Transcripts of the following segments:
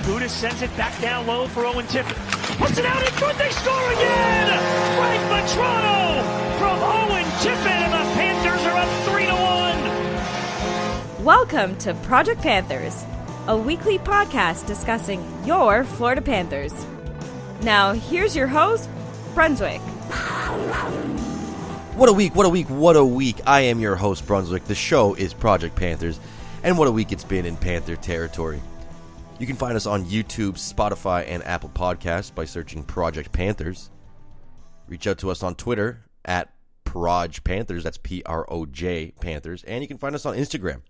Gudis sends it back down low for Owen Tippett. Puts it out in front, they score again! Frank Matrano from Owen Tippett, and the Panthers are up 3-1. Welcome to Project Panthers, a weekly podcast discussing your Florida Panthers. Now, here's your host, Brunswick. What a week, what a week, what a week. I am your host, Brunswick. The show is Project Panthers, and what a week it's been in Panther territory. You can find us on YouTube, Spotify, and Apple Podcasts by searching Project Panthers. Reach out to us on Twitter at Proj Panthers, that's P-R-O-J Panthers, and you can find us on Instagram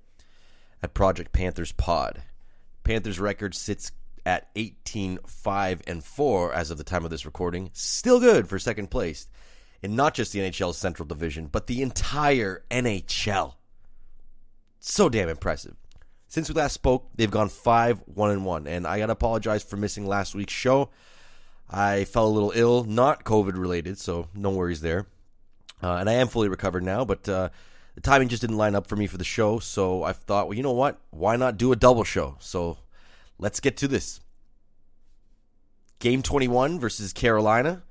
at Project Panthers Pod. Panthers record sits at 18-5-4 as of the time of this recording. Still good for second place in not just the NHL's Central Division, but the entire NHL. So damn impressive. Since we last spoke, they've gone 5-1-1, and I gotta apologize for missing last week's show. I fell a little ill, not COVID-related, so no worries there. And I am fully recovered now, but the timing just didn't line up for me for the show, so I thought, well, you know what? Why not do a double show? So let's get to this. Game 21 versus Carolina.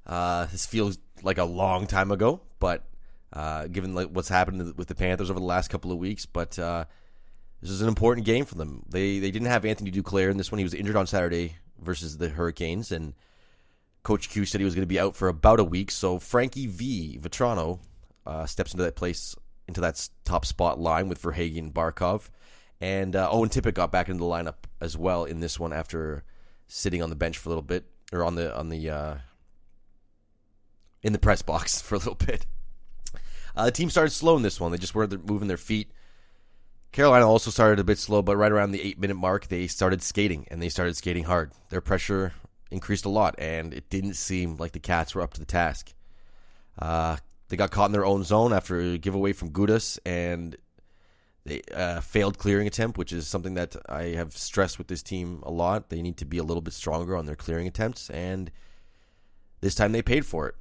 This feels like a long time ago, but given what's happened with the Panthers over the last couple of weeks, but this is an important game for them. They didn't have Anthony Duclair in this one. He was injured on Saturday versus the Hurricanes, and Coach Q said he was going to be out for about a week. So Frankie V. Vetrano steps into that top spot line with Verhaeghe and Barkov, and Owen Tippett got back into the lineup as well in this one after sitting on the bench for a little bit, or in the press box for a little bit. The team started slow in this one. They just weren't moving their feet. Carolina also started a bit slow, but right around the 8-minute mark, they started skating, and they started skating hard. Their pressure increased a lot, and it didn't seem like the Cats were up to the task. They got caught in their own zone after a giveaway from Gudis, and they failed clearing attempt, which is something that I have stressed with this team a lot. They need to be a little bit stronger on their clearing attempts, and this time they paid for it.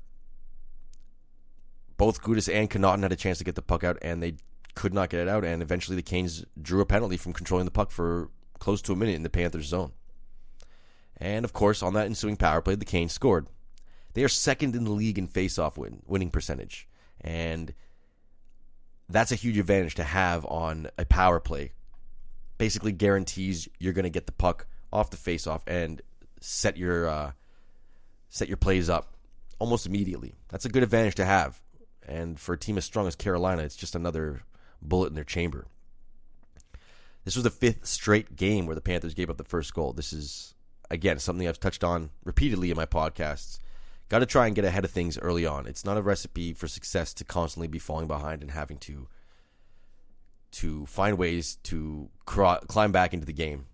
Both Gudis and Connaughton had a chance to get the puck out, and they could not get it out, and eventually the Canes drew a penalty from controlling the puck for close to a minute in the Panthers zone. And of course, on that ensuing power play, the Canes scored. They are second in the league in face-off winning percentage, and that's a huge advantage to have on a power play. Basically guarantees you're going to get the puck off the face-off and set your plays up almost immediately. That's a good advantage to have, and for a team as strong as Carolina, it's just another bullet in their chamber. This was the 5th straight game where the Panthers gave up the first goal. This is, again, something I've touched on repeatedly in my podcasts. Got to try and get ahead of things early on. It's not a recipe for success to constantly be falling behind and having to find ways to climb back into the game.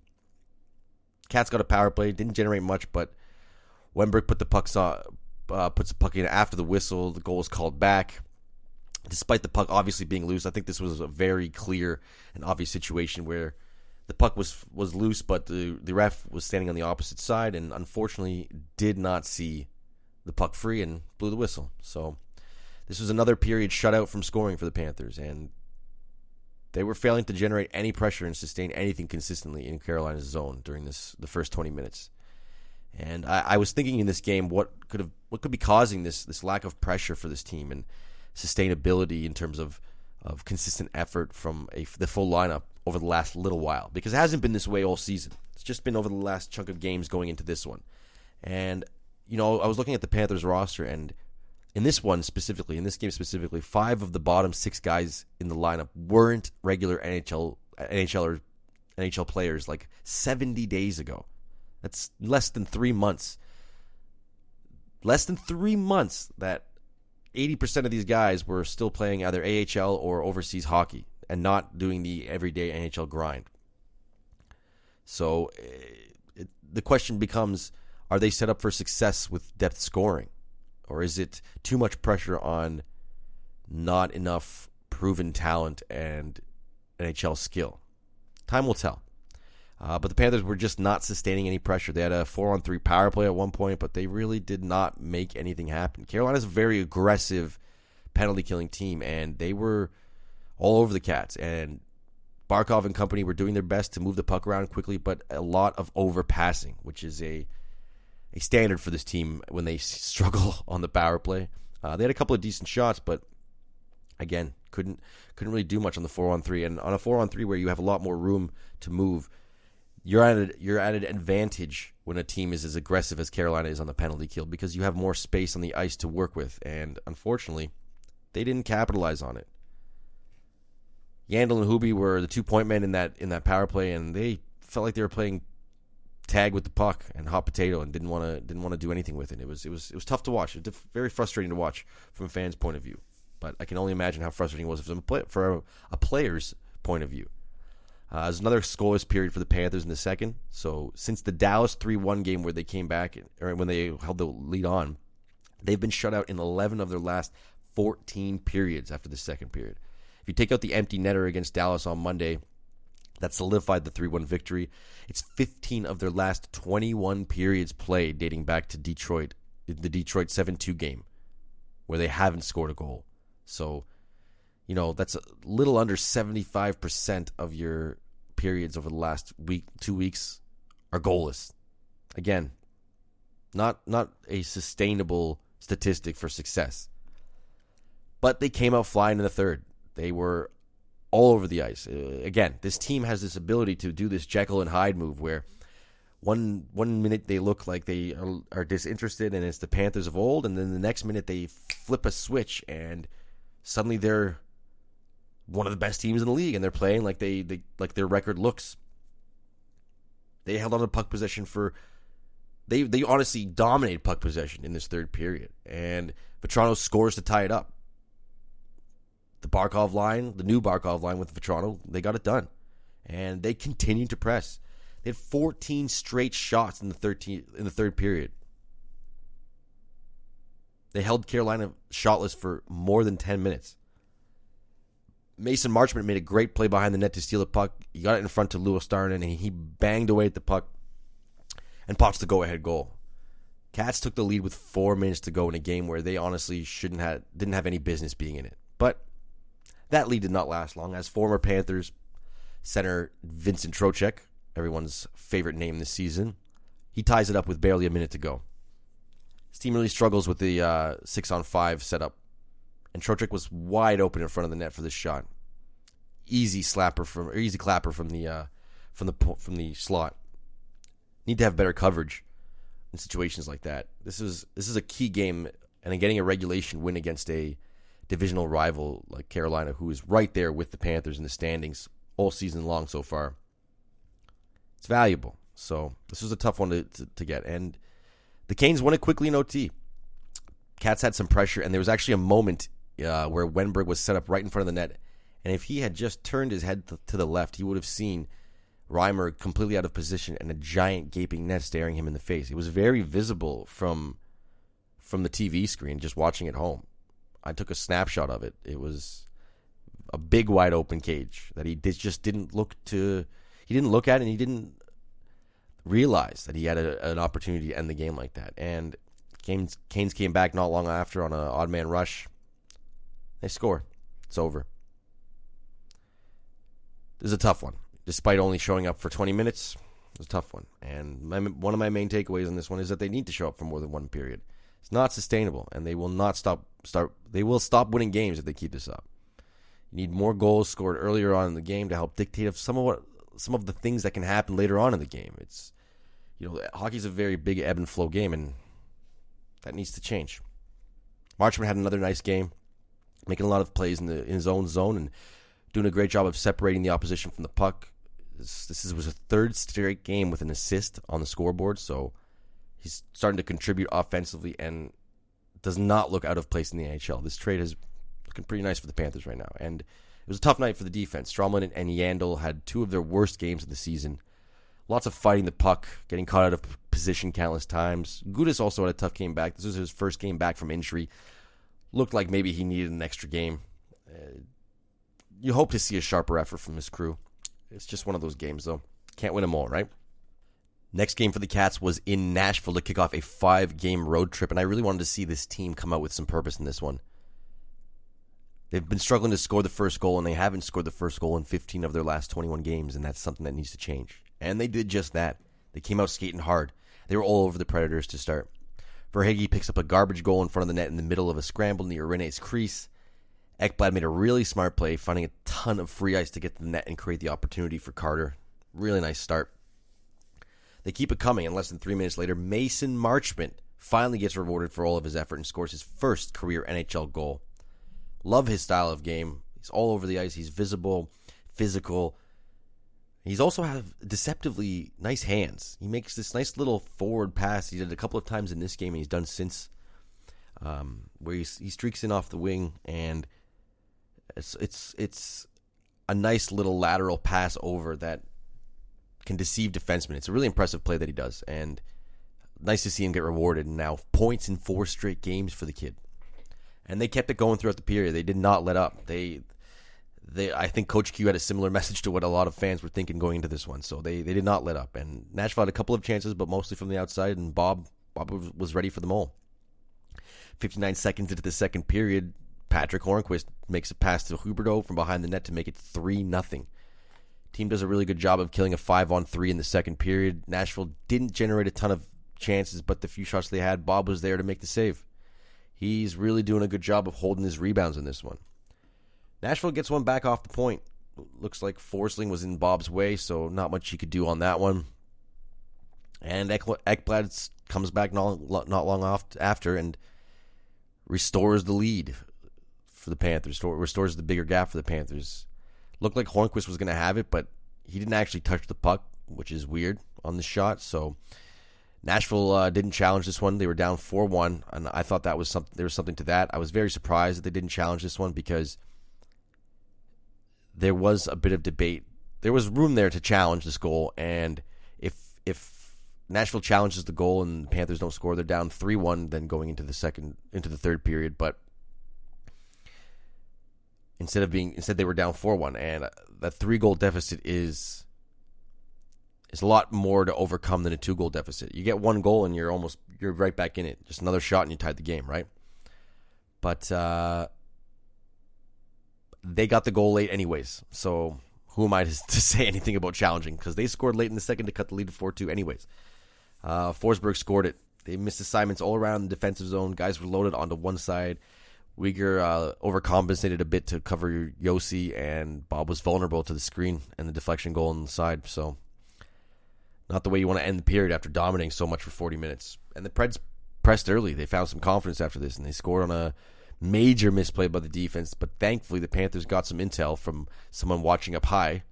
Cats got a power play, didn't generate much, but Wemberg puts the puck in after the whistle. The goal was called back. Despite the puck obviously being loose, I think this was a very clear and obvious situation where the puck was loose, but the ref was standing on the opposite side and unfortunately did not see the puck free and blew the whistle. So this was another period shutout from scoring for the Panthers, and they were failing to generate any pressure and sustain anything consistently in Carolina's zone during the first 20 minutes. And I was thinking in this game what could be causing this lack of pressure for this team and sustainability in terms of consistent effort from the full lineup over the last little while, because it hasn't been this way all season. It's just been over the last chunk of games going into this one. And I was looking at the Panthers roster, and in this game specifically, 5 of the bottom 6 guys in the lineup weren't regular NHL players like 70 days ago. That's less than 3 months. Less than 3 months that 80% of these guys were still playing either AHL or overseas hockey and not doing the everyday NHL grind. So the question becomes, are they set up for success with depth scoring? Or is it too much pressure on not enough proven talent and NHL skill? Time will tell. But the Panthers were just not sustaining any pressure. They had a 4-on-3 power play at one point, but they really did not make anything happen. Carolina's a very aggressive penalty-killing team, and they were all over the Cats. And Barkov and company were doing their best to move the puck around quickly, but a lot of overpassing, which is a standard for this team when they struggle on the power play. They had a couple of decent shots, but again, couldn't really do much on the 4-on-3. And on a 4-on-3 where you have a lot more room to move, you're at an advantage when a team is as aggressive as Carolina is on the penalty kill, because you have more space on the ice to work with. And unfortunately, they didn't capitalize on it. Yandel and Hubie were the 2-point men in that power play, and they felt like they were playing tag with the puck and hot potato and didn't want to do anything with it. It was tough to watch. It was very frustrating to watch from a fan's point of view. But I can only imagine how frustrating it was for a player's point of view. There's another scoreless period for the Panthers in the second. So since the Dallas 3-1 game where they came back, or when they held the lead on, they've been shut out in 11 of their last 14 periods after the second period. If you take out the empty netter against Dallas on Monday, that solidified the 3-1 victory. It's 15 of their last 21 periods played dating back to Detroit, the Detroit 7-2 game, where they haven't scored a goal. So, that's a little under 75% of your periods over the last 2 weeks are goalless. Again, not a sustainable statistic for success. But they came out flying in the third. They were all over the ice. Again, this team has this ability to do this Jekyll and Hyde move where one minute they look like they are disinterested and it's the Panthers of old, and then the next minute they flip a switch and suddenly they're one of the best teams in the league and they're playing like they like their record looks. They held on to puck possession they honestly dominated puck possession in this third period, and Vetrano scores to tie it up. The new Barkov line with Vetrano, they got it done. And they continued to press. They had 14 straight shots in the third period. They held Carolina shotless for more than 10 minutes. Mason Marchment made a great play behind the net to steal the puck. He got it in front to Louis Starnen, and he banged away at the puck and pops the go-ahead goal. Cats took the lead with 4 minutes to go in a game where they honestly didn't have any business being in it. But that lead did not last long, as former Panthers center Vincent Trochek, everyone's favorite name this season, he ties it up with barely a minute to go. His team really struggles with the 6-on-5 setup, and Trochek was wide open in front of the net for this shot. Easy clapper from the slot. Need to have better coverage in situations like that. This is a key game, and getting a regulation win against a divisional rival like Carolina, who is right there with the Panthers in the standings all season long so far, it's valuable. So this was a tough one to get. And the Canes won it quickly in OT. Cats had some pressure, and there was actually a moment where Wenberg was set up right in front of the net. And if he had just turned his head to the left, he would have seen Reimer completely out of position and a giant gaping net staring him in the face. It was very visible from the TV screen, just watching at home. I took a snapshot of it. It was a big, wide open cage that he didn't look at, and he didn't realize that he had an opportunity to end the game like that. And Canes came back not long after on an odd man rush. They score. It's over. This is a tough one. Despite only showing up for 20 minutes, it was a tough one. And one of my main takeaways on this one is that they need to show up for more than one period. It's not sustainable, and they will not stop. They will stop winning games if they keep this up. You need more goals scored earlier on in the game to help dictate some of the things that can happen later on in the game. It's hockey's a very big ebb and flow game, and that needs to change. Marchman had another nice game, making a lot of plays in his own zone and doing a great job of separating the opposition from the puck. This was a third straight game with an assist on the scoreboard, so he's starting to contribute offensively and does not look out of place in the NHL. This trade is looking pretty nice for the Panthers right now. And it was a tough night for the defense. Stromlin and Yandel had two of their worst games of the season. Lots of fighting the puck, getting caught out of position countless times. Gudas also had a tough game back. This was his first game back from injury. Looked like maybe he needed an extra game. You hope to see a sharper effort from his crew. It's just one of those games, though. Can't win them all, right? Next game for the Cats was in Nashville to kick off a 5-game road trip, and I really wanted to see this team come out with some purpose in this one. They've been struggling to score the first goal, and they haven't scored the first goal in 15 of their last 21 games, and that's something that needs to change. And they did just that. They came out skating hard. They were all over the Predators to start. Verhaeghe picks up a garbage goal in front of the net in the middle of a scramble near Rene's crease. Ekblad made a really smart play, finding a ton of free ice to get to the net and create the opportunity for Carter. Really nice start. They keep it coming, and less than 3 minutes later, Mason Marchment finally gets rewarded for all of his effort and scores his first career NHL goal. Love his style of game. He's all over the ice. He's visible, physical. He's also have deceptively nice hands. He makes this nice little forward pass. He did it a couple of times in this game, and he's done since, where he streaks in off the wing, and it's a nice little lateral pass over that can deceive defensemen. It's a really impressive play that he does, and nice to see him get rewarded. And now points in 4 straight games for the kid. And they kept it going throughout the period. They did not let up. I think Coach Q had a similar message to what a lot of fans were thinking going into this one. So they did not let up. And Nashville had a couple of chances, but mostly from the outside, and Bob was ready for them all. 59 seconds into the second period, Patrick Hornquist makes a pass to Huberdeau from behind the net to make it 3-0. Team does a really good job of killing a 5-on-3 in the second period. Nashville didn't generate a ton of chances, but the few shots they had, Bob was there to make the save. He's really doing a good job of holding his rebounds in this one. Nashville gets one back off the point. Looks like Forsling was in Bob's way, so not much he could do on that one. And Ekblad comes back not long after and restores the lead for the Panthers. Restores the bigger gap for the Panthers. Looked like Hornquist was going to have it, but he didn't actually touch the puck, which is weird on the shot. So Nashville didn't challenge this one. They were down 4-1, and I thought there was something to that. I was very surprised that they didn't challenge this one because there was a bit of debate. There was room there to challenge this goal, and if Nashville challenges the goal and the Panthers don't score, they're down 3-1 then going into the third period. But instead they were down 4-1, and that 3-goal deficit is a lot more to overcome than a 2-goal deficit. You get 1 goal and you're right back in it. Just another shot and you tied the game, right? But they got the goal late anyways. So who am I to say anything about challenging? Because they scored late in the second to cut the lead to 4-2 anyways. Forsberg scored it. They missed assignments all around the defensive zone. Guys were loaded onto one side. Uyghur overcompensated a bit to cover Yossi, and Bob was vulnerable to the screen and the deflection goal on the side. So not the way you want to end the period after dominating so much for 40 minutes. And the Preds pressed early. They found some confidence after this, and they scored on a major misplay by the defense. But thankfully, the Panthers got some intel from someone watching up high,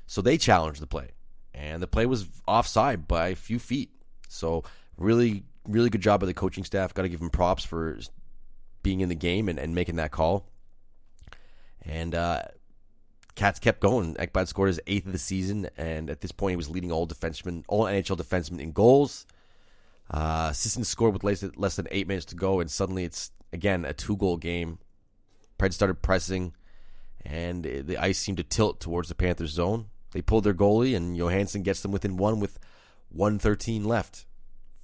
so they challenged the play. And the play was offside by a few feet. So really, really good job by the coaching staff. Got to give them props for being in the game and making that call. And Cats kept going. Ekblad scored his 8th of the season, and at this point he was leading all NHL defensemen in goals. Sisson scored with less than 8 minutes to go, and suddenly it's, again, a 2-goal game. Preds started pressing, and the ice seemed to tilt towards the Panthers' zone. They pulled their goalie, and Johansson gets them within 1 with 1:13 left.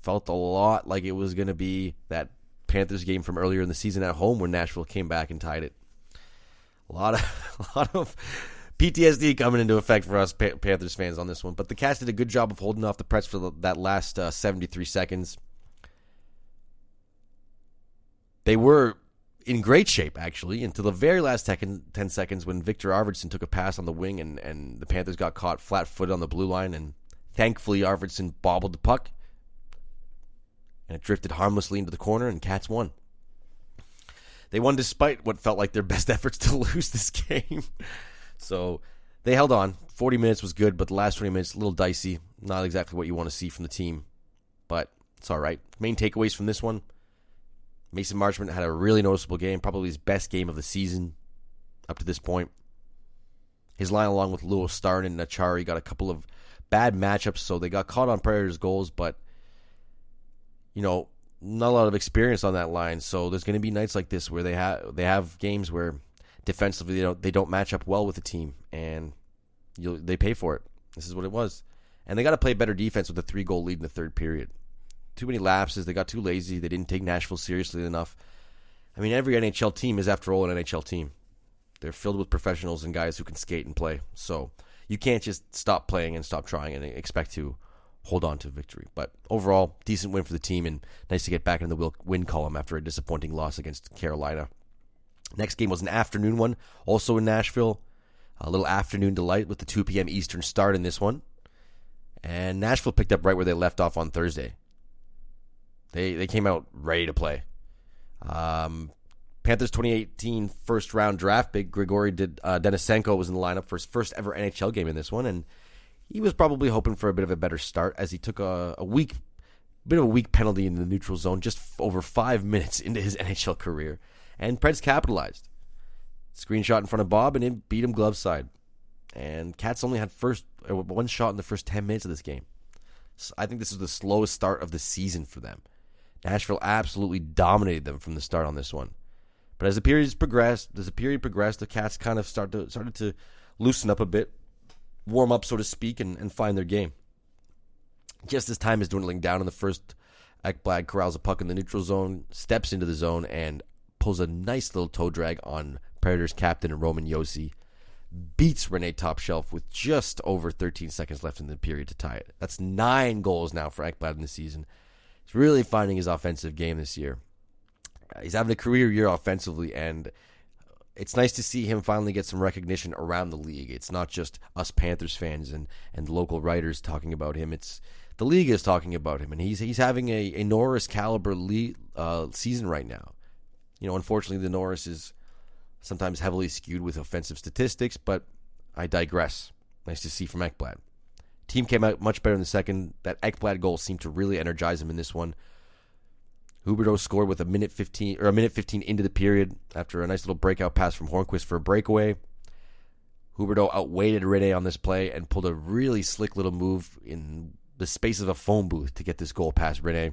Felt a lot like it was going to be that Panthers game from earlier in the season at home where Nashville came back and tied it. A lot of PTSD coming into effect for us Panthers fans on this one. But the Cats did a good job of holding off the Preds for that last 73 seconds. They were in great shape, actually, until the very last 10 seconds when Victor Arvidsson took a pass on the wing and the Panthers got caught flat-footed on the blue line. And thankfully, Arvidsson bobbled the puck, and it drifted harmlessly into the corner, and Cats won. They won despite what felt like their best efforts to lose this game. So they held on. 40 minutes was good, but the last 20 minutes, a little dicey. Not exactly what you want to see from the team, but it's all right. Main takeaways from this one: Mason Marchment had a really noticeable game, probably his best game of the season up to this point. His line, along with Lewis Starn and Nachari, got a couple of bad matchups, so they got caught on Predators' goals, but not a lot of experience on that line. So there's going to be nights like this where they have games where defensively they don't match up well with the team, and they pay for it. This is what it was. And they got to play better defense with a 3-goal lead in the third period. Too many lapses. They got too lazy. They didn't take Nashville seriously enough. I mean, every NHL team is, after all, an NHL team. They're filled with professionals and guys who can skate and play. So you can't just stop playing and stop trying and expect to hold on to victory. But overall, decent win for the team, and nice to get back in the win column after a disappointing loss against Carolina. Next game was an afternoon one, also in Nashville. A little afternoon delight with the 2 p.m. Eastern start in this one. And Nashville picked up right where they left off on Thursday. They came out ready to play. Panthers 2018 first-round draft pick Grigory Denisenko was in the lineup for his first ever NHL game in this one, and he was probably hoping for a bit of a better start as he took a weak penalty in the neutral zone just over 5 minutes into his NHL career, and Preds capitalized. Screenshot in front of Bob, and it beat him glove side. And Cats only had one shot in the first 10 minutes of this game. So I think this is the slowest start of the season for them. Nashville absolutely dominated them from the start on this one. But as the period progressed, the Cats kind of started to loosen up a bit, warm up, so to speak, and find their game. Just as time is dwindling down in the first, Ekblad corrals a puck in the neutral zone, steps into the zone, and pulls a nice little toe drag on Predators captain Roman Josi. Beats Rene Top Shelf with just over 13 seconds left in the period to tie it. That's 9 goals now for Ekblad in the season. He's really finding his offensive game this year. He's having a career year offensively, and it's nice to see him finally get some recognition around the league. It's not just us Panthers fans and local writers talking about him. It's the league is talking about him, and he's having a Norris caliber season right now. You know, unfortunately, the Norris is sometimes heavily skewed with offensive statistics, but I digress. Nice to see from Ekblad. Team came out much better in the second. That Ekblad goal seemed to really energize him in this one. Huberdeau scored with a minute 15 into the period after a nice little breakout pass from Hornquist for a breakaway. Huberdeau outweighted Rene on this play and pulled a really slick little move in the space of a phone booth to get this goal past Rene.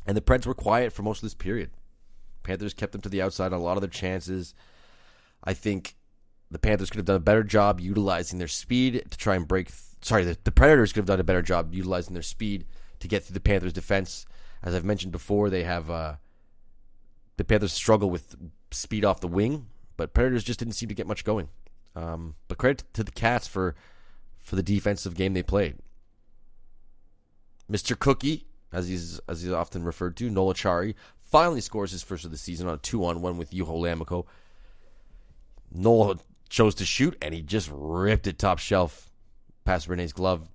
And the Preds were quiet for most of this period. Panthers kept them to the outside on a lot of their chances. I think the Panthers could have done a better job utilizing their speed to try and break. The Predators could have done a better job utilizing their speed to get through the Panthers' defense. As I've mentioned before, they have the Panthers struggle with speed off the wing, but Predators just didn't seem to get much going. But credit to the Cats for the defensive game they played. Mr. Cookie, as he's often referred to, Noel Acciari, finally scores his first of the season on a 2-on-1 with Juho Lammikko. Noel chose to shoot, and he just ripped it top shelf past Rene's glove.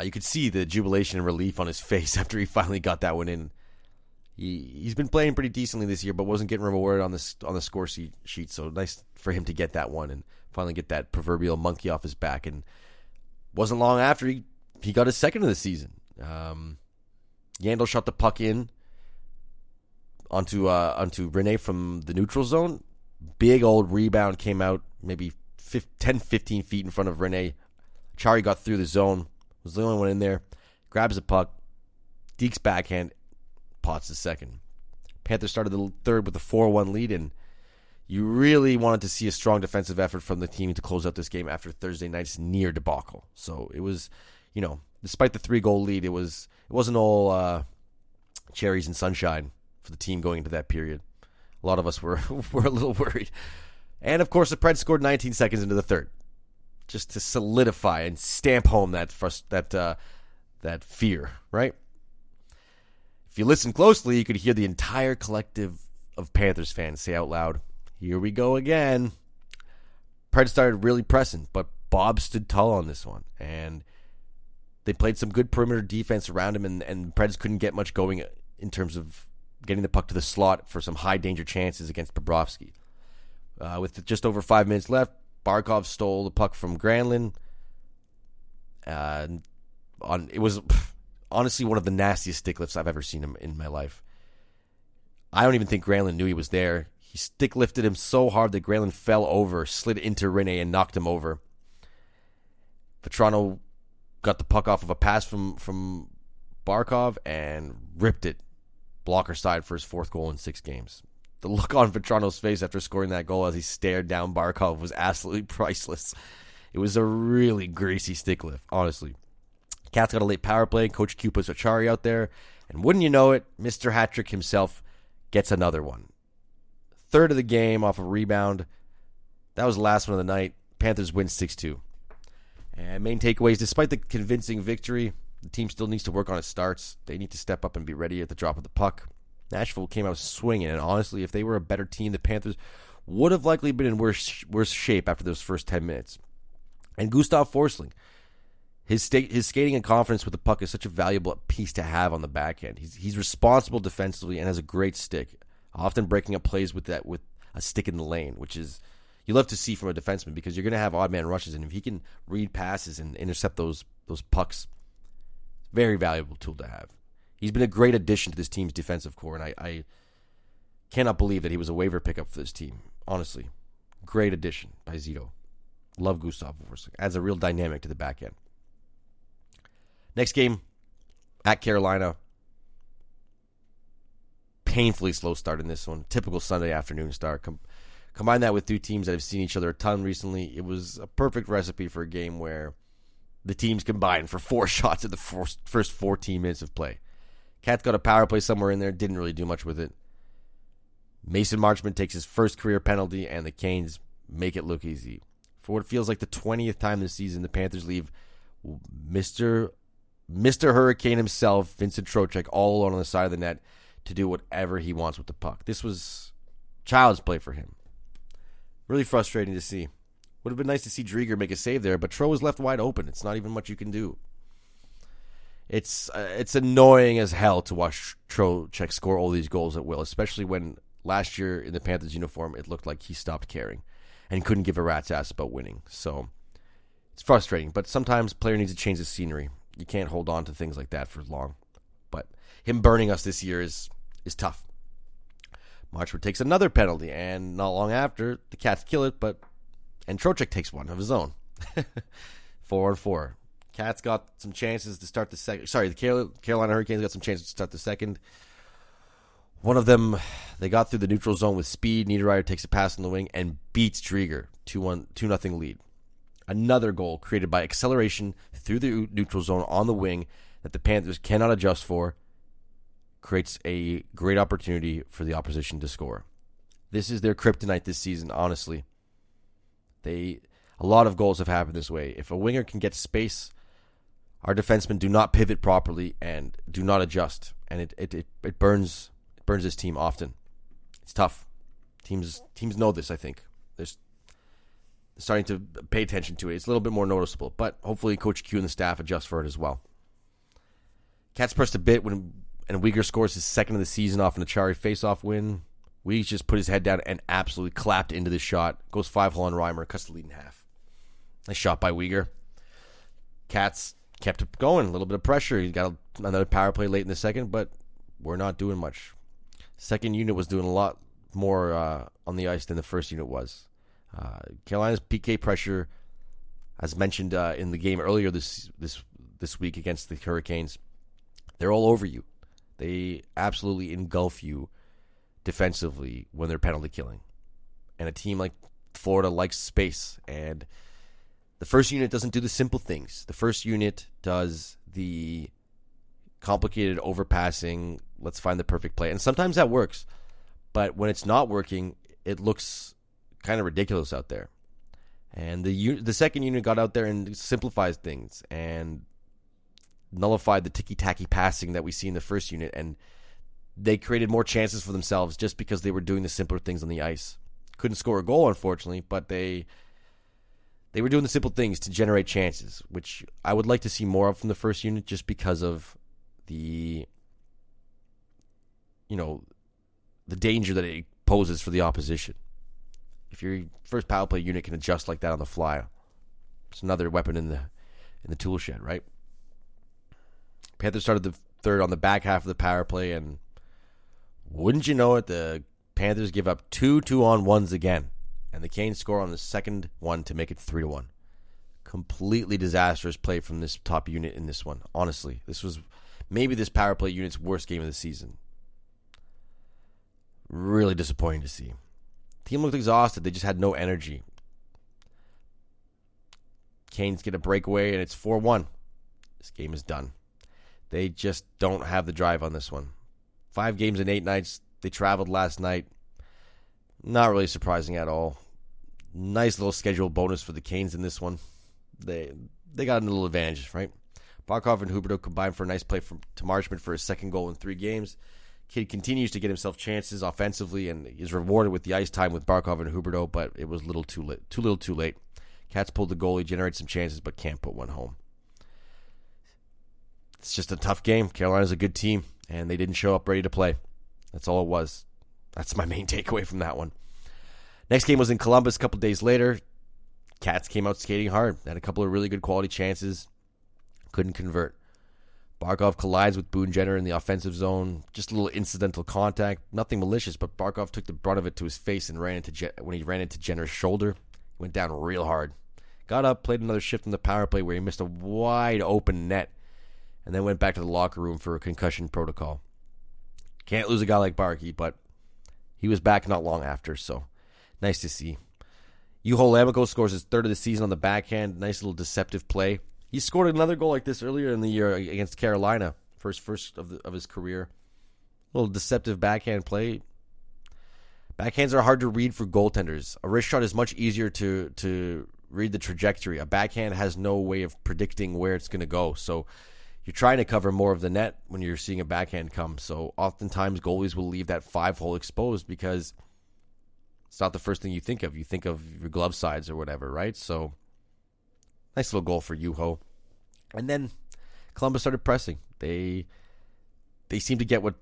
You could see the jubilation and relief on his face after he finally got that one in. He's been playing pretty decently this year, but wasn't getting rewarded on the score sheet. So nice for him to get that one and finally get that proverbial monkey off his back. And wasn't long after he got his second of the season. Yandel shot the puck in onto Rene from the neutral zone. Big old rebound came out maybe 10-15 feet in front of Rene. Chari got through the zone. Was the only one in there. Grabs the puck. Deke's backhand. Pots the second. Panthers started the third with a 4-1 lead, and you really wanted to see a strong defensive effort from the team to close out this game after Thursday night's near debacle. So it was, despite the 3-goal lead, it wasn't all cherries and sunshine for the team going into that period. A lot of us were a little worried. And, of course, the Preds scored 19 seconds into the third, just to solidify and stamp home that fear, right? If you listen closely, you could hear the entire collective of Panthers fans say out loud, "Here we go again." Preds started really pressing, but Bob stood tall on this one, and they played some good perimeter defense around him, and Preds couldn't get much going in terms of getting the puck to the slot for some high-danger chances against Bobrovsky. With just over 5 minutes left, Barkov stole the puck from Granlund. It was honestly one of the nastiest stick lifts I've ever seen him in my life. I don't even think Granlund knew he was there. He stick lifted him so hard that Granlund fell over, slid into Rene, and knocked him over. Vetrano got the puck off of a pass from Barkov and ripped it blocker side for his 4th goal in 6 games. The look on Vetrano's face after scoring that goal as he stared down Barkov was absolutely priceless. It was a really greasy stick lift, honestly. Cats got a late power play. Coach Q puts Acciari out there. And wouldn't you know it, Mr. Hattrick himself gets another one. Third of the game off a rebound. That was the last one of the night. Panthers win 6-2. And main takeaways, despite the convincing victory, the team still needs to work on its starts. They need to step up and be ready at the drop of the puck. Nashville came out swinging, and honestly, if they were a better team, the Panthers would have likely been in worse shape after those first 10 minutes. And Gustav Forsling, his skating and confidence with the puck is such a valuable piece to have on the back end. He's responsible defensively and has a great stick, often breaking up plays with a stick in the lane, which is you love to see from a defenseman because you're going to have odd man rushes, and if he can read passes and intercept those pucks, very valuable tool to have. He's been a great addition to this team's defensive core, and I cannot believe that he was a waiver pickup for this team. Honestly, great addition by Zito. Love Gustav Forsling. Adds a real dynamic to the back end. Next game, at Carolina. Painfully slow start in this one. Typical Sunday afternoon start. Combine that with two teams that have seen each other a ton recently. It was a perfect recipe for a game where the teams combined for 4 shots in the first 14 minutes of play. Cats got a power play somewhere in there. Didn't really do much with it. Mason Marchment takes his first career penalty, and the Canes make it look easy. For what feels like the 20th time this season, the Panthers leave Mr. Hurricane himself, Vincent Trochek, all alone on the side of the net to do whatever he wants with the puck. This was child's play for him. Really frustrating to see. Would have been nice to see Drieger make a save there, but Tro was left wide open. It's not even much you can do. It's annoying as hell to watch Trochek score all these goals at will, especially when last year in the Panthers uniform it looked like he stopped caring and couldn't give a rat's ass about winning. So it's frustrating, but sometimes a player needs to change the scenery. You can't hold on to things like that for long. But him burning us this year is tough. Marchwood takes another penalty, and not long after, the Cats kill it, and Trochek takes one of his own. 4-4. Cats got some chances to start the second. Sorry, the Carolina Hurricanes got some chances to start the second. One of them, they got through the neutral zone with speed. Niederreiter takes a pass on the wing and beats Drieger. 2-0 lead. Another goal created by acceleration through the neutral zone on the wing that the Panthers cannot adjust for. Creates a great opportunity for the opposition to score. This is their kryptonite this season, honestly. A lot of goals have happened this way. If a winger can get space, our defensemen do not pivot properly and do not adjust. And it burns this team often. It's tough. Teams know this, I think. They're starting to pay attention to it. It's a little bit more noticeable, but hopefully Coach Q and the staff adjust for it as well. Cats pressed a bit and Uyghur scores his second of the season off an Achari faceoff win. Weege just put his head down and absolutely clapped into the shot. Goes 5-hole on Reimer, cuts the lead in half. Nice shot by Uyghur. Cats kept it going, a little bit of pressure. He got another power play late in the second, but we're not doing much. Second unit was doing a lot more on the ice than the first unit was. Carolina's PK pressure, as mentioned in the game earlier this week against the Hurricanes, they're all over you. They absolutely engulf you defensively when they're penalty killing. And a team like Florida likes space. And the first unit doesn't do the simple things. The first unit does the complicated overpassing, let's find the perfect play. And sometimes that works. But when it's not working, it looks kind of ridiculous out there. And the second unit got out there and simplified things and nullified the ticky-tacky passing that we see in the first unit, and they created more chances for themselves just because they were doing the simpler things on the ice. Couldn't score a goal, unfortunately, but they were doing the simple things to generate chances, which I would like to see more of from the first unit just because of the danger that it poses for the opposition. If your first power play unit can adjust like that on the fly, it's another weapon in the tool shed, right? Panthers started the third on the back half of the power play, and wouldn't you know it, the Panthers give up 2 2-on-1s again, and the Canes score on the second one to make it 3-1. Completely disastrous play from this top unit in this one. Honestly, this was maybe this power play unit's worst game of the season. Really disappointing to see. Team looked exhausted. They just had no energy. Canes get a breakaway, and it's 4-1. This game is done. They just don't have the drive on this one. 5 games in 8 nights. They traveled last night. Not really surprising at all. Nice little schedule bonus for the Canes in this one. They got a little advantage, right? Barkov and Huberdeau combined for a nice play to Marchment for his second goal in 3 games. Kid continues to get himself chances offensively and is rewarded with the ice time with Barkov and Huberdeau, but it was too late. Cats pulled the goalie, generated some chances, but can't put one home. It's just a tough game. Carolina's a good team, and they didn't show up ready to play. That's all it was. That's my main takeaway from that one. Next game was in Columbus a couple days later. Cats came out skating hard. Had a couple of really good quality chances. Couldn't convert. Barkov collides with Boone Jenner in the offensive zone. Just a little incidental contact. Nothing malicious, but Barkov took the brunt of it to his face and when he ran into Jenner's shoulder, he went down real hard. Got up, played another shift in the power play where he missed a wide open net, and then went back to the locker room for a concussion protocol. Can't lose a guy like Barkey, but he was back not long after, so nice to see. Juho Lammikko scores his 3rd of the season on the backhand. Nice little deceptive play. He scored another goal like this earlier in the year against Carolina, first of his career. A little deceptive backhand play. Backhands are hard to read for goaltenders. A wrist shot is much easier to read the trajectory. A backhand has no way of predicting where it's going to go. So you're trying to cover more of the net when you're seeing a backhand come. So oftentimes goalies will leave that 5-hole exposed because it's not the first thing you think of. You think of your glove sides or whatever, right? So nice little goal for Juho. And then Columbus started pressing. They seemed to get what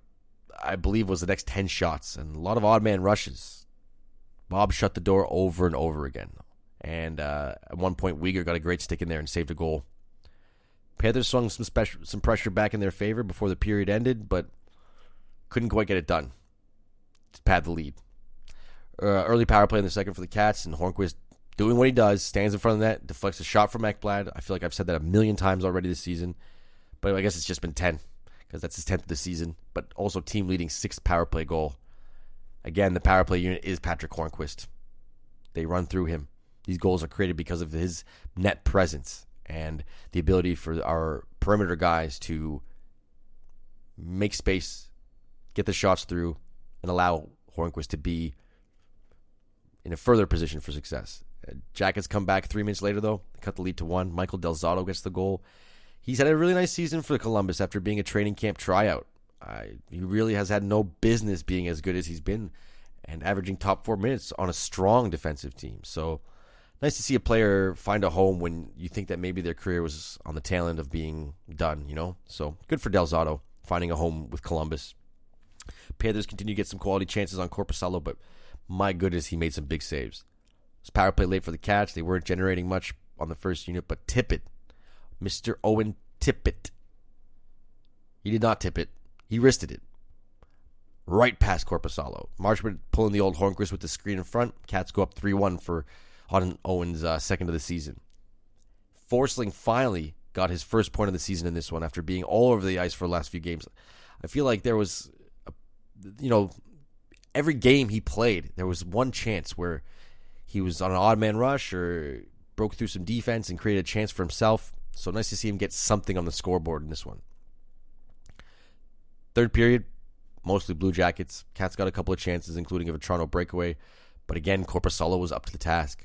I believe was the next 10 shots and a lot of odd man rushes. Bob shut the door over and over again. And at one point, Uyghur got a great stick in there and saved a goal. Panthers swung some pressure back in their favor before the period ended, but couldn't quite get it done to pad the lead. Early power play in the second for the Cats, and Hornquist doing what he does, stands in front of the net, deflects a shot from Ekblad. I feel like I've said that a million times already this season, but I guess it's just been 10 because that's his 10th of the season, but also team leading 6th power play goal. Again, the power play unit is Patrick Hornquist. They run through him. These goals are created because of his net presence and the ability for our perimeter guys to make space, get the shots through, and allow Hornquist to be in a further position for success. Jackets come back 3 minutes later, though. They cut the lead to 1. Michael Del Zotto gets the goal. He's had a really nice season for Columbus after being a training camp tryout. He really has had no business being as good as he's been and averaging top 4 minutes on a strong defensive team. So nice to see a player find a home when you think that maybe their career was on the tail end of being done, you know? So good for Del Zotto finding a home with Columbus. Panthers continue to get some quality chances on Korpisalo, but my goodness, he made some big saves. It was power play late for the Cats. They weren't generating much on the first unit, but Tippett, Mr. Owen Tippett, he did not tip it. He wristed it. Right past Korpisalo. Marchment pulling the old Hornquist with the screen in front. Cats go up 3-1 on Owen's second of the season. Forsling finally got his first point of the season in this one after being all over the ice for the last few games. I feel like there was, every game he played, there was one chance where he was on an odd man rush or broke through some defense and created a chance for himself. So nice to see him get something on the scoreboard in this one. Third period, mostly Blue Jackets. Cats got a couple of chances, including a Toronto breakaway. But again, Korpisalo was up to the task.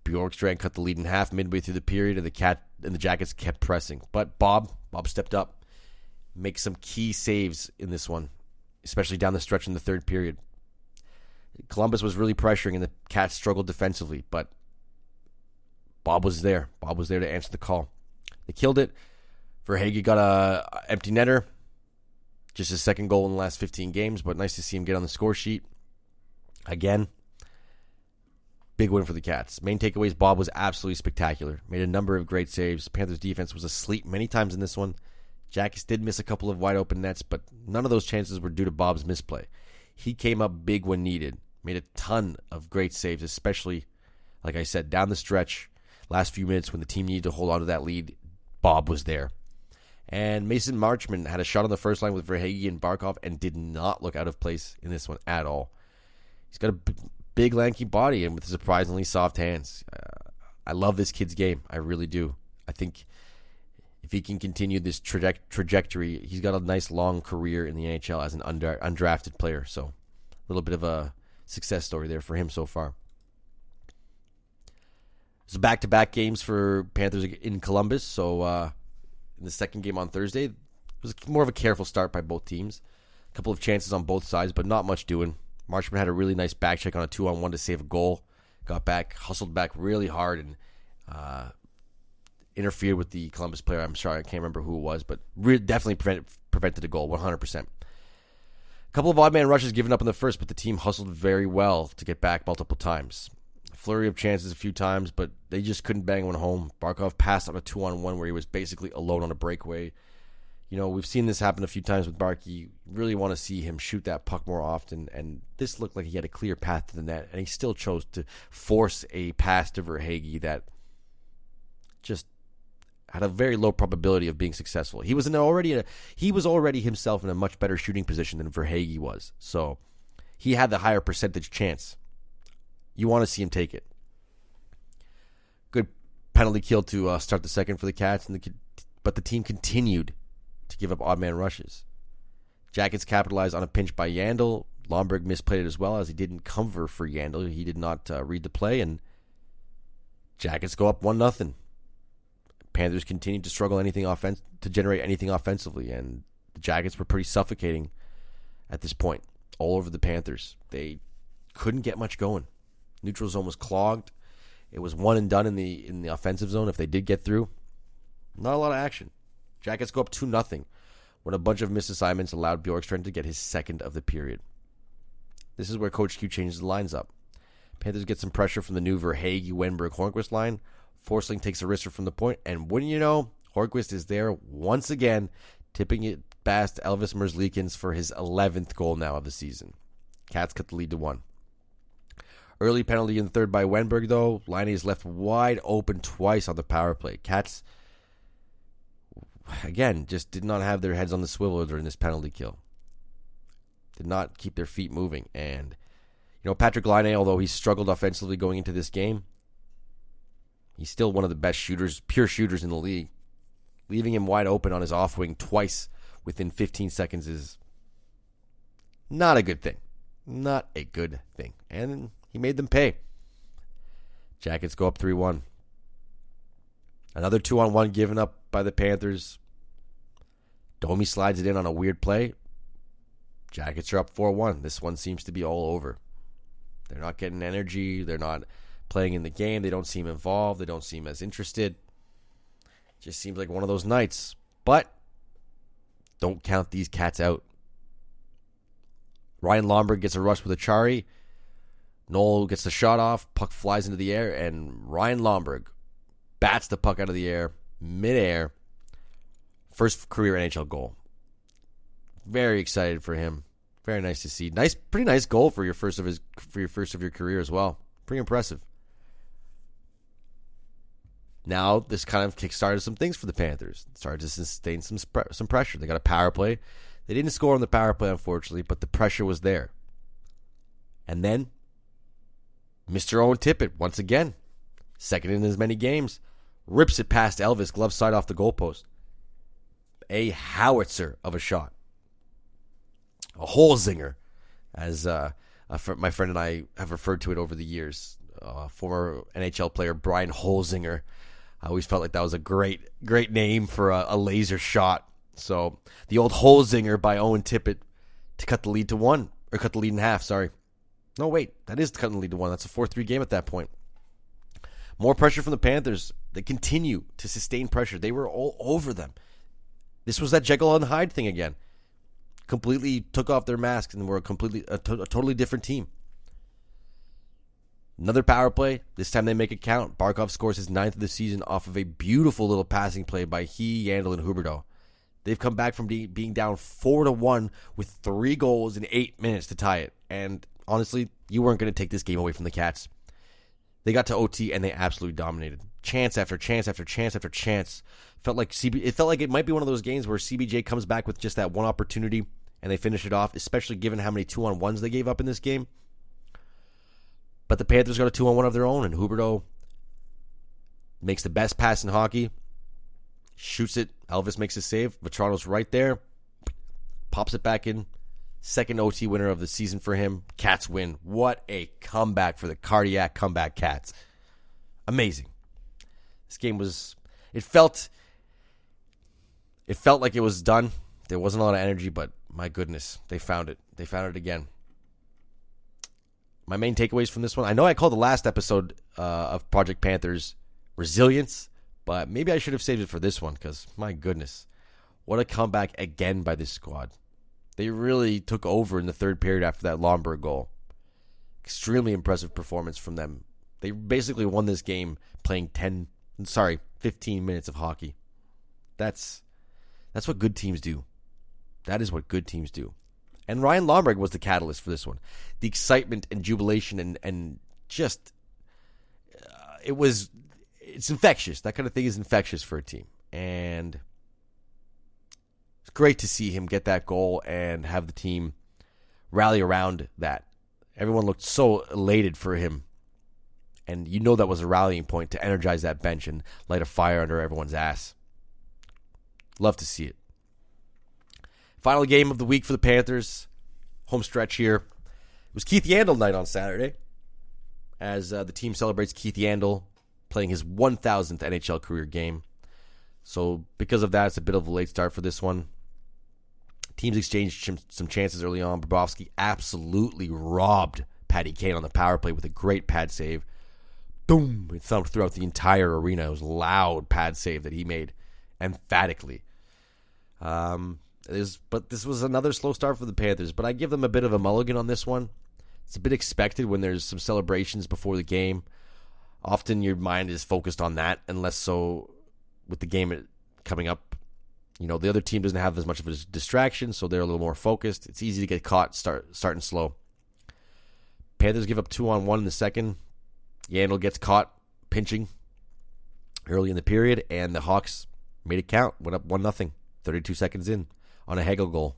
Bjorkstrand cut the lead in half midway through the period, and the Jackets kept pressing. But Bob stepped up, makes some key saves in this one, especially down the stretch in the third period. Columbus was really pressuring, and the Cats struggled defensively, but Bob was there. Bob was there to answer the call. They killed it. Verhaeghe got a empty netter. Just his second goal in the last 15 games, but nice to see him get on the score sheet. Again, big win for the Cats. Main takeaways, Bob was absolutely spectacular. Made a number of great saves. Panthers defense was asleep many times in this one. Jackets did miss a couple of wide open nets, but none of those chances were due to Bob's misplay. He came up big when needed. Made a ton of great saves, especially, like I said, down the stretch, last few minutes when the team needed to hold on to that lead. Bob was there. And Mason Marchment had a shot on the first line with Verhaeghe and Barkov and did not look out of place in this one at all. He's got a big, lanky body and with surprisingly soft hands. I love this kid's game. I really do. I think if he can continue this trajectory, he's got a nice long career in the NHL as an undrafted player. So a little bit of a success story there for him so far. It's back-to-back games for Panthers in Columbus. So in the second game on Thursday, it was more of a careful start by both teams. A couple of chances on both sides, but not much doing. Marchman had a really nice back check on a 2-on-1 to save a goal. Got back, hustled back really hard, and interfered with the Columbus player. I'm sorry, I can't remember who it was, but definitely prevented a goal, 100%. A couple of odd man rushes given up in the first, but the team hustled very well to get back multiple times. A flurry of chances a few times, but they just couldn't bang one home. Barkov passed on a 2-on-1 where he was basically alone on a breakaway. You know, we've seen this happen a few times with Barkey. You really want to see him shoot that puck more often, and this looked like he had a clear path to the net, and he still chose to force a pass to Verhaeghe that just had a very low probability of being successful. He was already himself in a much better shooting position than Verhaeghe was, so he had the higher percentage chance. You want to see him take it. Good penalty kill to start the second for the Cats, but the team continued to give up odd man rushes. Jackets capitalized on a pinch by Yandel. Lomberg misplayed it as well, as he didn't cover for Yandel. He did not read the play, and Jackets go up 1-0. Panthers continued to struggle to generate anything offensively, and the Jackets were pretty suffocating at this point all over the Panthers. They couldn't get much going. Neutral zone was clogged. It was one and done in the offensive zone if they did get through. Not a lot of action. Jackets go up 2-0 when a bunch of missed assignments allowed Bjorkstrand to get his second of the period. This is where Coach Q changes the lines up. Panthers get some pressure from the new Verhaeghe, Wenberg, Hornquist line. Forsling takes a wrister from the point, and wouldn't you know, Hornquist is there once again, tipping it past Elvis Merzlikins for his 11th goal now of the season. Cats cut the lead to 1. Early penalty in the third by Wenberg, though. Laine is left wide open twice on the power play. Cats, again, just did not have their heads on the swivel during this penalty kill. Did not keep their feet moving. And, you know, Patrick Laine, although he struggled offensively going into this game, he's still one of the best shooters, pure shooters in the league. Leaving him wide open on his off wing twice within 15 seconds is not a good thing. Not a good thing. And he made them pay. Jackets go up 3-1. Another 2-on-1 given up by the Panthers. Domi slides it in on a weird play. Jackets are up 4-1. This one seems to be all over. They're not getting energy. They're not playing in the game. They don't seem involved. They don't seem as interested. Just seems like one of those nights. But don't count these Cats out. Ryan Lomberg gets a rush with Achari. Noel gets the shot off. Puck flies into the air, and Ryan Lomberg bats the puck out of the air, midair. First career NHL goal. Very excited for him. Very nice to see. Pretty nice goal for your first of your career as well. Pretty impressive. Now this kind of kickstarted some things for the Panthers. Started to sustain some pressure. They got a power play. They didn't score on the power play, unfortunately, but the pressure was there. And then Mr. Owen Tippett, once again, second in as many games, rips it past Elvis, glove side off the goalpost. A howitzer of a shot. A hole zinger, as my friend and I have referred to it over the years. Former NHL player Brian Holzinger. I always felt like that was a great name for a laser shot. So the old Holzinger by Owen Tippett to cut the lead to 1, or cut the lead in half. Sorry. No, wait, that is cutting the lead to 1. That's a 4-3 game at that point. More pressure from the Panthers. They continue to sustain pressure. They were all over them. This was that Jekyll and Hyde thing again. Completely took off their masks and were a totally different team. Another power play. This time they make it count. Barkov scores his 9th of the season off of a beautiful little passing play by Yandel, and Huberdeau. They've come back from being down 4-1 with 3 goals in 8 minutes to tie it. And honestly, you weren't going to take this game away from the Cats. They got to OT and they absolutely dominated. Chance after chance after chance after chance. It felt like it might be one of those games where CBJ comes back with just that one opportunity and they finish it off, especially given how many 2-on-1s they gave up in this game. But the Panthers got a 2-on-1 of their own, and Huberdeau makes the best pass in hockey. Shoots it. Elvis makes a save. Vetrano's right there. Pops it back in. Second OT winner of the season for him. Cats win. What a comeback for the cardiac comeback Cats. Amazing. This game it felt like it was done. There wasn't a lot of energy, but my goodness, they found it. They found it again. My main takeaways from this one, I know I called the last episode of Project Panthers resilience, but maybe I should have saved it for this one because, my goodness, what a comeback again by this squad. They really took over in the third period after that Lomberg goal. Extremely impressive performance from them. They basically won this game playing 15 minutes of hockey. That's what good teams do. That is what good teams do. And Ryan Lomberg was the catalyst for this one. The excitement and jubilation and just it's infectious. That kind of thing is infectious for a team. And it's great to see him get that goal and have the team rally around that. Everyone looked so elated for him. And you know that was a rallying point to energize that bench and light a fire under everyone's ass. Love to see it. Final game of the week for the Panthers. Home stretch here. It was Keith Yandle night on Saturday as the team celebrates Keith Yandle playing his 1,000th NHL career game. So because of that, it's a bit of a late start for this one. Teams exchanged some chances early on. Bobrovsky absolutely robbed Patty Kane on the power play with a great pad save. Boom! It thumped throughout the entire arena. It was a loud pad save that he made emphatically. But this was another slow start for the Panthers, but I give them a bit of a mulligan on this one. It's a bit expected when there's some celebrations before the game. Often your mind is focused on that, and less so with the game coming up. You know, the other team doesn't have as much of a distraction, so they're a little more focused. It's easy to get caught starting slow. Panthers give up 2-on-1 in the second. Yandle gets caught pinching early in the period, and the Hawks made it count. Went up 1-0, 32 seconds in on a Hagel goal.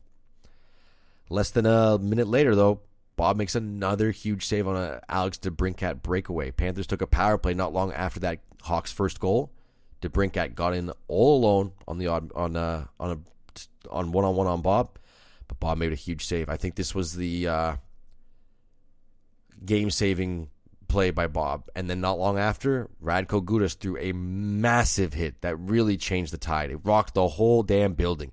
Less than a minute later, though, Bob makes another huge save on an Alex DeBrincat breakaway. Panthers took a power play not long after that Hawks' first goal. DeBrincat got in all alone on one-on-one on Bob, but Bob made a huge save. I think this was the game-saving play by Bob. And then not long after, Radko Gudas threw a massive hit that really changed the tide. It rocked the whole damn building.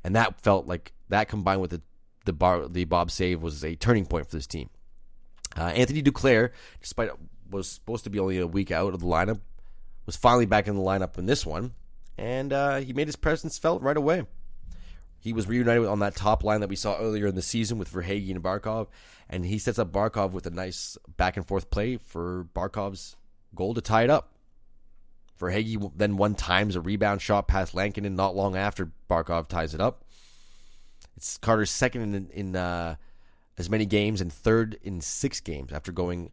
And that felt like that combined with the Bob save was a turning point for this team. Anthony Duclair, despite was supposed to be only a week out of the lineup, was finally back in the lineup in this one. And he made his presence felt right away. He was reunited on that top line that we saw earlier in the season with Verhaeghe and Barkov. And he sets up Barkov with a nice back-and-forth play for Barkov's goal to tie it up. Verhaeghe then one times a rebound shot past Lankinen not long after Barkov ties it up. It's Carter's second in as many games and third in 6 games after going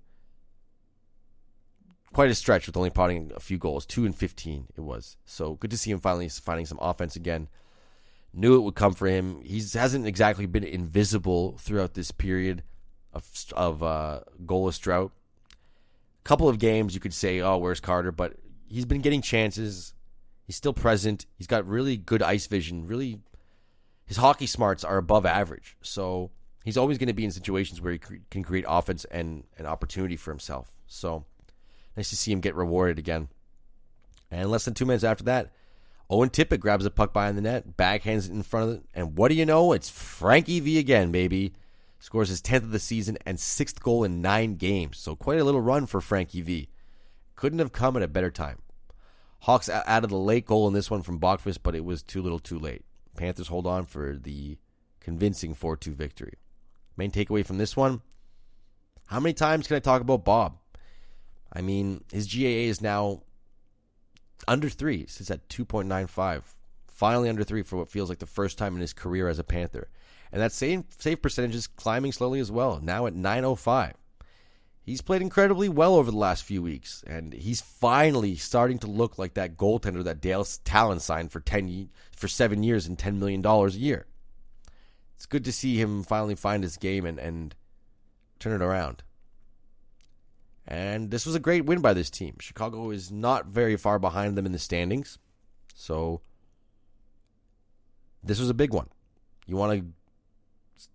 quite a stretch with only potting a few goals. 2 in 15 it was. So good to see him finally finding some offense again. Knew it would come for him. He hasn't exactly been invisible throughout this period of goalless drought. A couple of games you could say, oh, where's Carter? But he's been getting chances. He's still present. He's got really good ice vision. Really, his hockey smarts are above average. So he's always going to be in situations where he can create offense and an opportunity for himself. So nice to see him get rewarded again. And less than 2 minutes after that, Owen Tippett grabs a puck behind the net, backhands it in front of it, and what do you know? It's Frankie V again, baby. Scores his 10th of the season and 6th goal in 9 games. So quite a little run for Frankie V. Couldn't have come at a better time. Hawks added a late goal in this one from Bokvist, but it was too little too late. Panthers hold on for the convincing 4-2 victory. Main takeaway from this one, how many times can I talk about Bob? I mean, his GAA is now under 3. Sits at 2.95. Finally under 3 for what feels like the first time in his career as a Panther. And that save percentage is climbing slowly as well, now at .905. He's played incredibly well over the last few weeks, and he's finally starting to look like that goaltender that Dale Talon signed for 7 years and $10 million a year. It's good to see him finally find his game and turn it around. And this was a great win by this team. Chicago is not very far behind them in the standings, so this was a big one. You want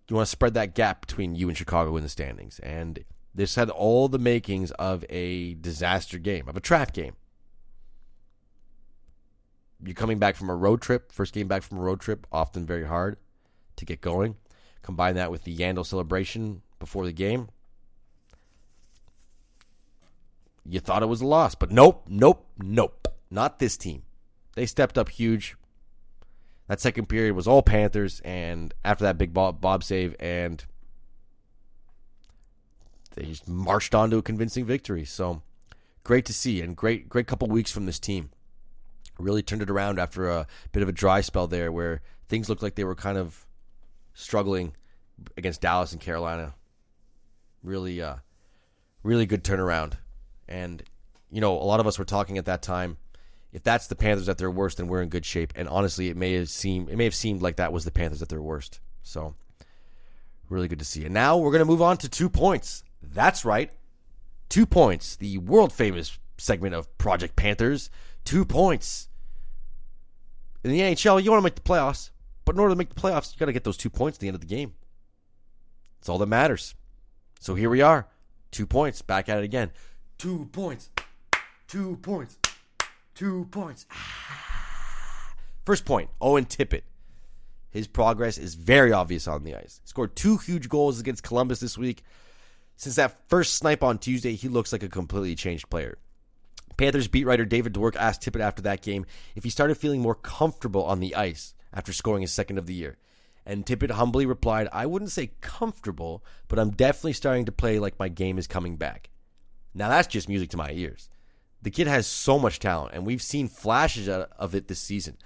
to spread that gap between you and Chicago in the standings. And this had all the makings of a disaster game, of a trap game. you're coming back from a road trip, first game back from a road trip, often very hard to get going. Combine that with the Yano celebration before the game. You thought it was a loss, but nope. Not this team. They stepped up huge. That second period was all Panthers, and after that big Bob save, and they just marched on to a convincing victory. So great to see, and great couple weeks from this team. Really turned it around after a bit of a dry spell there where things looked like they were kind of struggling against Dallas and Carolina. Really good turnaround. And, a lot of us were talking at that time, if that's the Panthers at their worst, then we're in good shape. And honestly, it may have seemed like that was the Panthers at their worst. So, really good to see. And now we're going to move on to 2 points. That's right. 2 points. The world-famous segment of Project Panthers. 2 points. In the NHL, you want to make the playoffs. But in order to make the playoffs, you got to get those 2 points at the end of the game. That's all that matters. So here we are. 2 points. Back at it again. 2 points. 2 points. 2 points. First point, Owen Tippett. His progress is very obvious on the ice. He scored 2 huge goals against Columbus this week. Since that first snipe on Tuesday, he looks like a completely changed player. Panthers beat writer David Dwork asked Tippett after that game if he started feeling more comfortable on the ice after scoring his second of the year. And Tippett humbly replied, "I wouldn't say comfortable, but I'm definitely starting to play like my game is coming back." Now that's just music to my ears. The kid has so much talent, and we've seen flashes of it this season.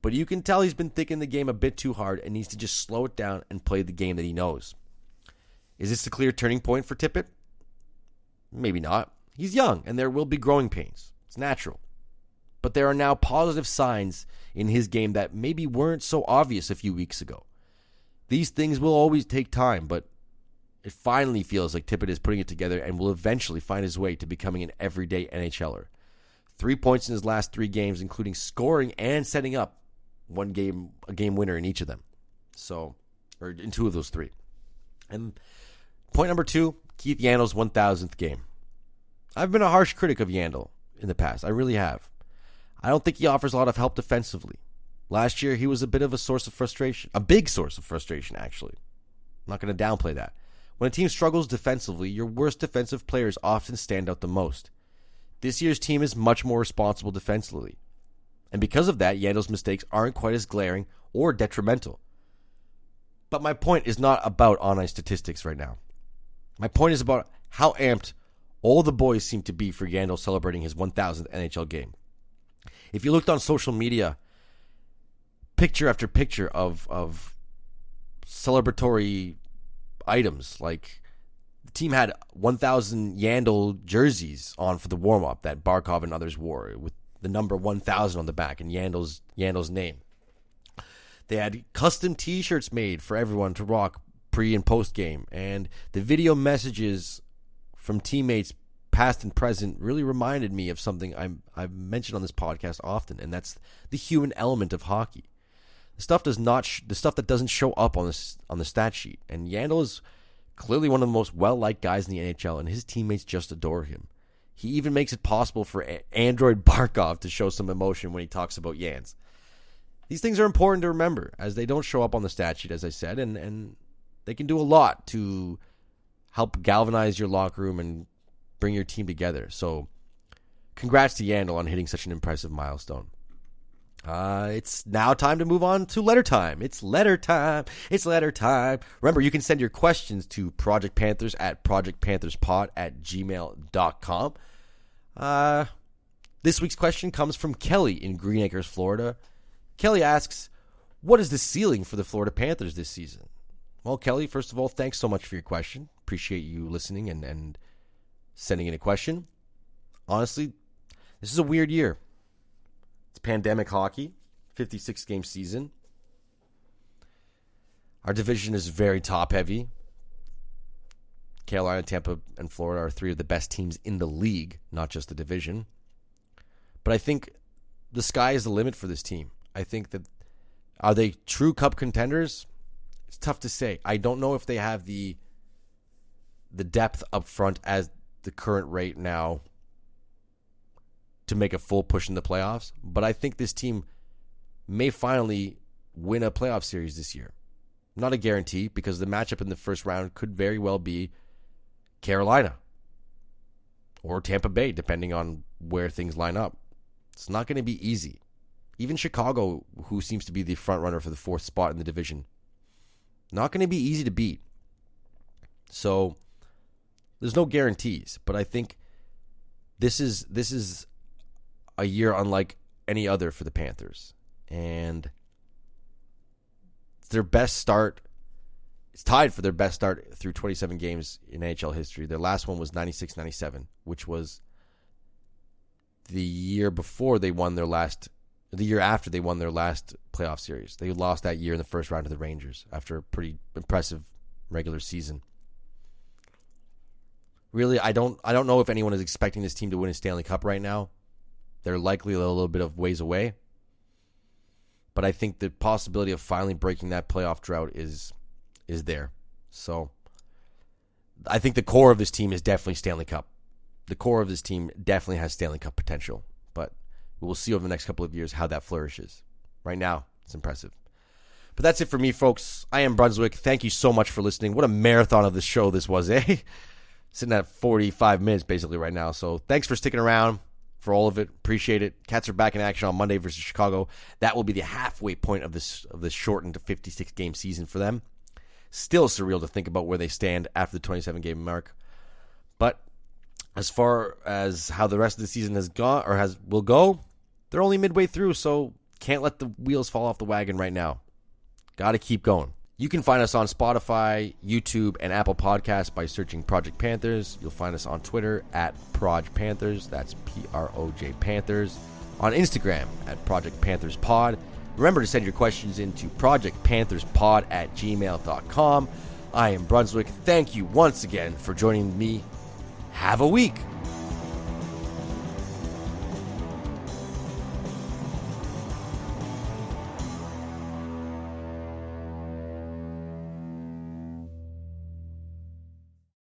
But you can tell he's been thinking the game a bit too hard and needs to just slow it down and play the game that he knows. Is this a clear turning point for Tippett? Maybe not. He's young, and there will be growing pains. It's natural. But there are now positive signs in his game that maybe weren't so obvious a few weeks ago. These things will always take time, but it finally feels like Tippett is putting it together and will eventually find his way to becoming an everyday NHLer. 3 points in his last 3 games, including scoring and setting up a game winner in each of them. Or in 2 of those 3. And point number 2, Keith Yano's 1,000th game. I've been a harsh critic of Yano in the past. I really have. I don't think he offers a lot of help defensively. Last year, he was a bit of a source of frustration. A big source of frustration, actually. I'm not going to downplay that. When a team struggles defensively, your worst defensive players often stand out the most. This year's team is much more responsible defensively. And because of that, Yano's mistakes aren't quite as glaring or detrimental. But my point is not about on-ice statistics right now. My point is about how amped all the boys seem to be for Yano celebrating his 1,000th NHL game. If you looked on social media, picture after picture of celebratory items, like the team had 1,000 Yandel jerseys on for the warm-up that Barkov and others wore with the number 1,000 on the back and Yandel's name. They had custom t-shirts made for everyone to rock pre and post game, and the video messages from teammates past and present really reminded me of something I've mentioned on this podcast often, and that's the human element of hockey. The stuff that doesn't show up on the stat sheet. And Yandel is clearly one of the most well-liked guys in the NHL, and his teammates just adore him. He even makes it possible for Android Barkov to show some emotion when he talks about Yans. These things are important to remember, as they don't show up on the stat sheet, as I said, and they can do a lot to help galvanize your locker room and bring your team together. So, congrats to Yandel on hitting such an impressive milestone. It's now time to move on to letter time. It's letter time. Remember, you can send your questions to Project Panthers at projectpantherspod@gmail.com. This week's question comes from Kelly in Green Acres, Florida. Kelly asks, what is the ceiling for the Florida Panthers this season? Well, Kelly, first of all, thanks so much for your question. Appreciate you listening and sending in a question. Honestly, this is a weird year. It's pandemic hockey, 56-game season. Our division is very top-heavy. Carolina, Tampa, and Florida are 3 of the best teams in the league, not just the division. But I think the sky is the limit for this team. I think that, are they true cup contenders? It's tough to say. I don't know if they have the depth up front as the current rate now to make a full push in the playoffs. But I think this team may finally win a playoff series this year. Not a guarantee, because the matchup in the first round could very well be Carolina or Tampa Bay, depending on where things line up. It's not going to be easy. Even Chicago, who seems to be the front runner for the 4th spot in the division, not going to be easy to beat. So there's no guarantees, but I think this is a year unlike any other for the Panthers. And it's their best start. It's tied for their best start through 27 games in NHL history. Their last one was 96-97, which was the year before they won their last, the year after they won their last playoff series. They lost that year in the first round to the Rangers after a pretty impressive regular season. Really, I don't know if anyone is expecting this team to win a Stanley Cup right now. They're likely a little bit of ways away. But I think the possibility of finally breaking that playoff drought is there. So I think the core of this team is definitely Stanley Cup. The core of this team definitely has Stanley Cup potential. But we'll see over the next couple of years how that flourishes. Right now, it's impressive. But that's it for me, folks. I am Brunswick. Thank you so much for listening. What a marathon of this show this was, eh? Sitting at 45 minutes basically right now. So thanks for sticking around for all of it. Appreciate it. Cats are back in action on Monday versus Chicago. That will be the halfway point of this shortened 56-game season for them. Still surreal to think about where they stand after the 27-game mark. But as far as how the rest of the season has gone or will go, they're only midway through, so can't let the wheels fall off the wagon right now. Got to keep going. You can find us on Spotify, YouTube, and Apple Podcasts by searching Project Panthers. You'll find us on Twitter at ProjPanthers. That's PROJ Panthers. On Instagram at projectpantherspod. Remember to send your questions into projectpantherspod@gmail.com. I am Brunswick. Thank you once again for joining me. Have a week.